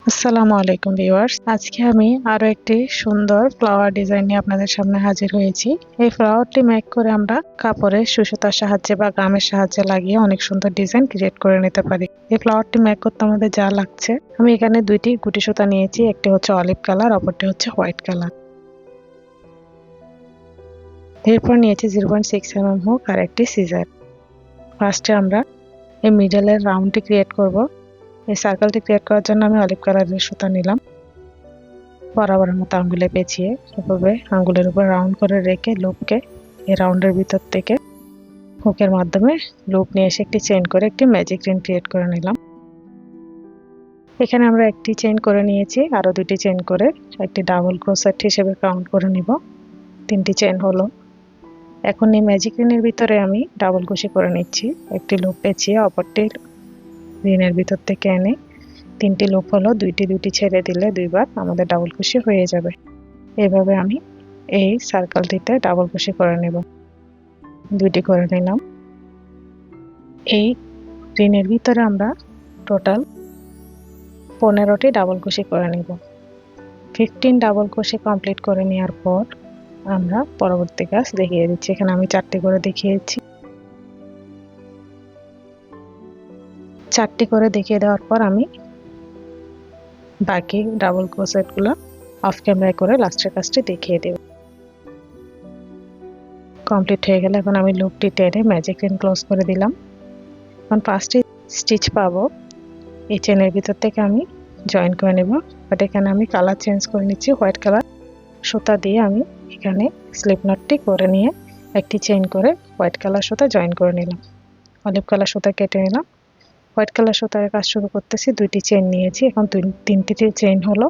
আসসালামু আলাইকুম ভিউয়ার্স, আজকে আমি আরো একটি সুন্দর ফ্লাওয়ার ডিজাইন নিয়ে আপনাদের সামনে হাজির হয়েছি। এই ফ্লাওয়ারটি মেক করে আমরা কাপড়ে সুতার সাহায্যে বা গামের সাহায্যে লাগিয়ে অনেক সুন্দর ডিজাইন ক্রিয়েট করে নিতে পারি। এই ফ্লাওয়ারটি মেক করতে আমাদের যা লাগছে, আমি এখানে দুইটি গুটি সুতা নিয়েছি, একটি হচ্ছে অলিভ কালার, অপরটি হচ্ছে হোয়াইট কালার। এরপর নিয়েছি 0.6 mm হুক আর একটি সিজার। ফার্স্টে আমরা এই মিডলের রাউন্ডটি ক্রিয়েট করব। এই সার্কেলটি ক্রিয়েট করার জন্য আমি অলিভ কালারের সুতা নিলাম, বরাবরের মতো আঙ্গুলে পেঁচিয়ে এভাবে আঙ্গুলের উপর রাউন্ড করে রেখে লুপকে এই রাউন্ডের ভিতর থেকে হুকের মাধ্যমে লুপ নিয়ে এসে একটি চেইন করে একটি ম্যাজিক রিং ক্রিয়েট করে নিলাম। এখানে আমরা একটি চেইন করে নিয়েছি, আরো দুটি চেইন করে একটি ডাবল ক্রোশেট হিসেবে কাউন্ট করে নিব। তিনটি চেইন হলো। এখন এই ম্যাজিক রিংয়ের ভিতরে আমি ডাবল কুশি করে নিচ্ছি, একটি লুপ পেঁচিয়ে অপরটি রিংয়ের ভিতর থেকে এনে তিনটি লুপ হলো, দুইটি ছেড়ে দিলে দুইবার আমাদের ডাবল কুশি হয়ে যাবে। এভাবে আমি এই সার্কেলটিতে ডাবল কুশি করে নেব। দুইটি করে নিলাম। এই রিংয়ের ভিতরে আমরা টোটাল 15টি ডাবল কুশি করে নেব। 15 ডাবল কুশি কমপ্লিট করে নেওয়ার পর আমরা পরবর্তী কাজ দেখিয়ে দিচ্ছি। এখানে আমি 4টি করে দেখিয়েছি। 4টি করে দেখিয়ে দেওয়ার পর আমি বাকি ডাবল ক্রোশেটগুলো অফ ক্যামেরায় করে লাস্টের কাজটি দেখিয়ে দেব। কমপ্লিট হয়ে গেলে এখন আমি লুপটি টেনে ম্যাজিক রিং ক্লোজ করে দিলাম। এখন 5টি স্টিচ পাবো, এই চেনের ভিতর থেকে আমি জয়েন করে নেব। বাট এখানে আমি কালার চেঞ্জ করে নিচ্ছি, হোয়াইট কালার সুতা দিয়ে আমি এখানে স্লিপ নটটি করে নিয়ে একটি চেইন করে হোয়াইট কালার সুতা জয়েন করে নিলাম। অলিভ কালার সুতা কেটে নিলাম। হোয়াইট কালার সুতার কাজ শুরু করতেছি। দুইটি চেইন নিয়েছি, এখন তিনটি চেইন হলো।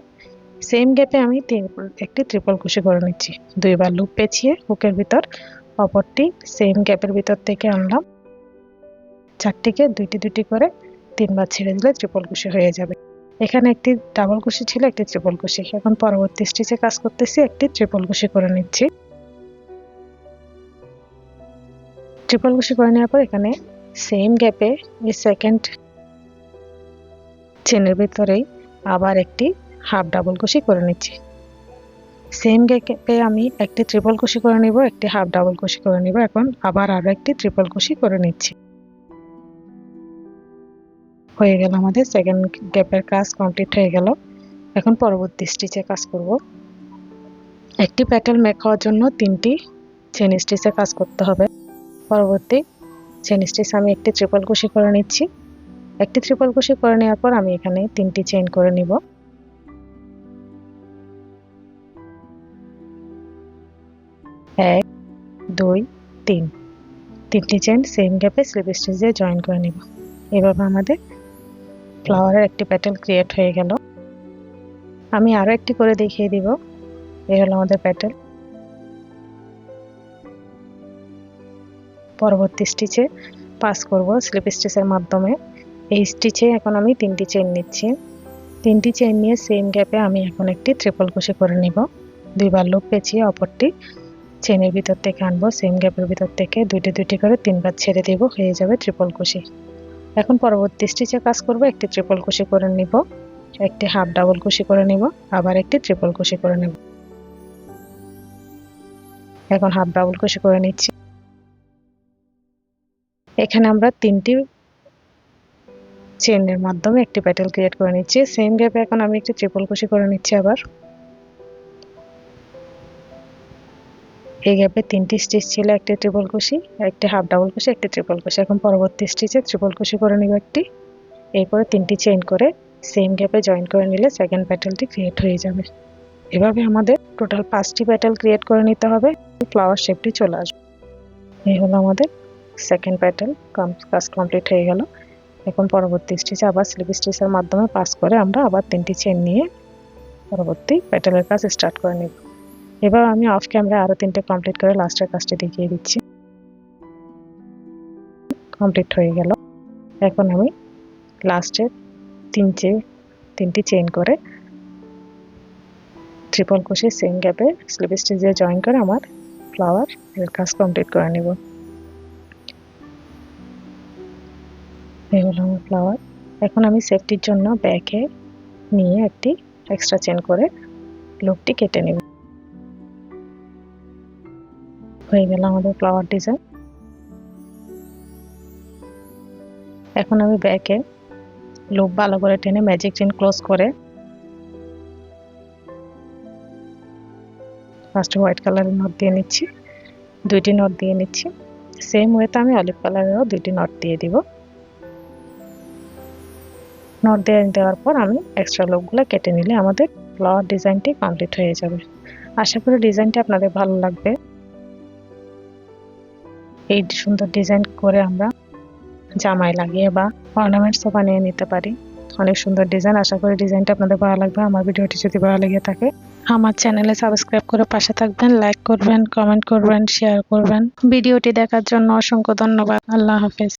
সেম গ্যাপে আমি একটি ট্রিপল কুশি করে নিচ্ছি। দুইবার লুপ পেঁচিয়ে হুকের ভিতর অপরটি সেম গ্যাপের ভিতর থেকে আনলাম। 4টিকে দুইটি করে 3বার ছেড়ে দিলে ট্রিপল কুশি হয়ে যাবে। এখানে একটি ডাবল কুশি ছিল, একটি ট্রিপল কুশি। এখন পরবর্তী স্টিচে কাজ করতেছি, একটি ট্রিপল কুশি করে নিচ্ছি। ট্রিপল কুশি করে নেওয়ার পর এখানে সেম গ্যাপে এই সেকেন্ড চেনের ভিতরেই আবার একটি হাফ ডাবল কুশি করে নিচ্ছি। সেম গ্যাপে আমি একটি ট্রিপল কুশি করে নিব, একটি হাফ ডাবল কুশি করে নিব। এখন আবার আরো একটি ট্রিপল কুশি করে নিচ্ছি। হয়ে গেল, আমাদের সেকেন্ড গ্যাপের কাজ কমপ্লিট হয়ে গেল। এখন পরবর্তী স্টিচে কাজ করব। একটি প্যাটেল মেক হওয়ার জন্য 3টি চেন স্টিচে কাজ করতে হবে। পরবর্তী চেন স্টিচ আমি একটি ট্রিপল কুশি করে নিচ্ছি। একটি ট্রিপল কুশি করে নেওয়ার পর আমি এখানে 3টি চেইন করে নিব। 1 2 3, 3টি চেইন সেম গ্যাপে স্লিপ স্টিচ দিয়ে জয়েন করে নিব। এভাবে আমাদের ফ্লাওয়ারের একটি প্যাটেল ক্রিয়েট হয়ে গেল। আমি আরো একটি করে দেখিয়ে দিব। এই হলো আমাদের প্যাটেল। পরবর্তী স্টিচে পাস করব স্লিপ স্টিচের মাধ্যমে। এই স্টিচে এখন আমি 3টি চেইন নিচ্ছি। 3টি চেইন নিয়ে সেম গ্যাপে আমি এখন একটি ট্রিপল কুশি করে নিব। দুইবার লুপ পেঁচিয়ে অপরটি চেনের ভিতর থেকে আনবো। সেম গ্যাপের ভিতর থেকে দুইটি করে 3বার ছেড়ে দেব, হয়ে যাবে ট্রিপল কুশি। এখন পরবর্তী স্টিচে কাজ করব। একটি ট্রিপল কুশি করে নিব, একটি হাফ ডাবল কুশি করে নিব, আবার একটি ট্রিপল কুশি করে নেব। এখন হাফ ডাবল কুশি করে নিচ্ছি। এখানে আমরা 3টি চেনের মাধ্যমে একটি প্যাটেল ক্রিয়েট করে নিচ্ছি। সেম গ্যাপে এখন আমি একটি ট্রিপল কুশি করে নিচ্ছি। আবার এই গ্যাপে 3টি স্টিচ ছিল, একটি ট্রিপল কুশি, একটি হাফ ডাবল কুশি, একটি ট্রিপল কুশি। এখন পরবর্তী স্টিচে ট্রিপল কুশি করে নিব একটি। এরপরে 3টি চেইন করে সেম গ্যাপে জয়েন করে নিলে সেকেন্ড প্যাটেলটি ক্রিয়েট হয়ে যাবে। এভাবে আমাদের টোটাল 5টি প্যাটেল ক্রিয়েট করে নিতে হবে, ফ্লাওয়ার শেপটি চলে আসবে। এই হলো আমাদের সেকেন্ড প্যাটেল। কাজ কমপ্লিট হয়ে গেল। এখন পরবর্তী স্টিচে আবার স্লিপ স্টিচের মাধ্যমে পাস করে আমরা আবার 3টি চেইন নিয়ে পরবর্তী প্যাটেলের কাজ স্টার্ট করে নেব। এবার আমি অফ ক্যামেরায় আরো 3টে কমপ্লিট করে লাস্টের কাজটি দেখিয়ে দিচ্ছি। কমপ্লিট হয়ে গেল। এখন আমি লাস্টে 3টি চেইন করে ট্রিপল কুশি সেম গ্যাপে স্লিপ স্টিচ দিয়ে জয়েন করে আমার ফ্লাওয়ার এর কাজ কমপ্লিট করে নেব। এই হলো আমার ফ্লাওয়ার। এখন আমি সেফটির জন্য ব্যাকে নিয়ে একটি এক্সট্রা চেন করে লুপটি কেটে নেব। হয়ে গেল আমাদের ফ্লাওয়ার ডিজাইন। এখন আমি ব্যাকে লুপ ভালো করে টেনে ম্যাজিক চেন ক্লোজ করে ফার্স্ট হোয়াইট কালারের নট দিয়ে নিচ্ছি, দুইটি নট দিয়ে নিচ্ছি। সেম ওয়েতে আমি অলিভ কালারেরও দুইটি নট দিয়ে দিব। নট দিয়ে দেওয়ার পর আমি এক্সট্রা লুপগুলো কেটে নিলে আমাদের ফ্লাওয়ার ডিজাইনটি কমপ্লিট হয়ে যাবে। আশা করি ডিজাইনটি আপনাদের ভালো লাগবে। এই সুন্দর ডিজাইন করে আমরা জামায় লাগিয়ে বা অর্নামেন্টসও বানিয়ে নিতে পারি। অনেক সুন্দর ডিজাইন। আশা করি ডিজাইনটা আপনাদের ভালো লাগবে। আমার ভিডিওটি যদি ভালো লেগে থাকে আমার চ্যানেলে সাবস্ক্রাইব করে পাশে থাকবেন, লাইক করবেন, কমেন্ট করবেন, শেয়ার করবেন। ভিডিওটি দেখার জন্য অসংখ্য ধন্যবাদ। আল্লাহ হাফেজ।